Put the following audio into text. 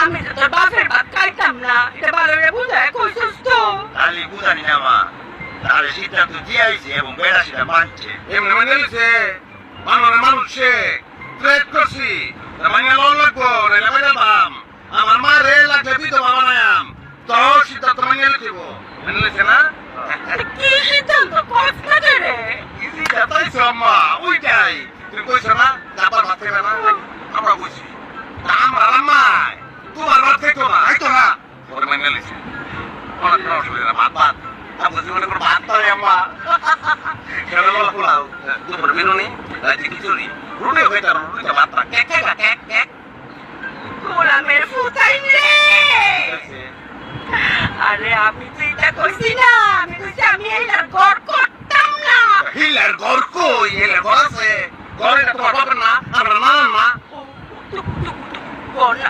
আমি তো তোর বাপের ভাত খাইতাম না, এটা ভালো করে বুঝায় কইছিস তো? খালি বুঝানি না মা, তাহলে সিদ্ধান্ত দিয়ে আইছে এবং বেড়া সেটা মানছে। এমনি মানে নিছে মানুষের মানুষে ট্রেড করছি মানে লোন লাগবো নাইলে বাইরে দাম আমার মা রে লাগলে বিধবা বানায়াম তো সিদ্ধান্ত মানে লিখিব মেনে নিছে না কি সিদ্ধান্ত কষ্ট রে? ইজি যাতাইছো আম্মা ওইটাই তুমি কইছো না যাবার ভাত খাইবে না আমরা বুঝি আমার আম্মা তোমার ভাত খাইতো না খাইতো না ওরে মেনে নিছে অনেক অসুবিধা না ভাত ভাত আপনার জীবনে কোনো ভাত পাই আম্মা খেলা পোলাও দুপুর বেরোনি রাতে খিচুড়ি রুটি হইতে রুটিতে ভাত কেক কেক কেক কেক গোলামের ফুটাই রে। আরে আমি তো এটা কইছি না, আমি কইছি আমি এটার ঘর করতাম না। হিলার ঘর কই হিলার ঘর আছে ঘরে তোমার বাবার না আমরা নানার না গড় না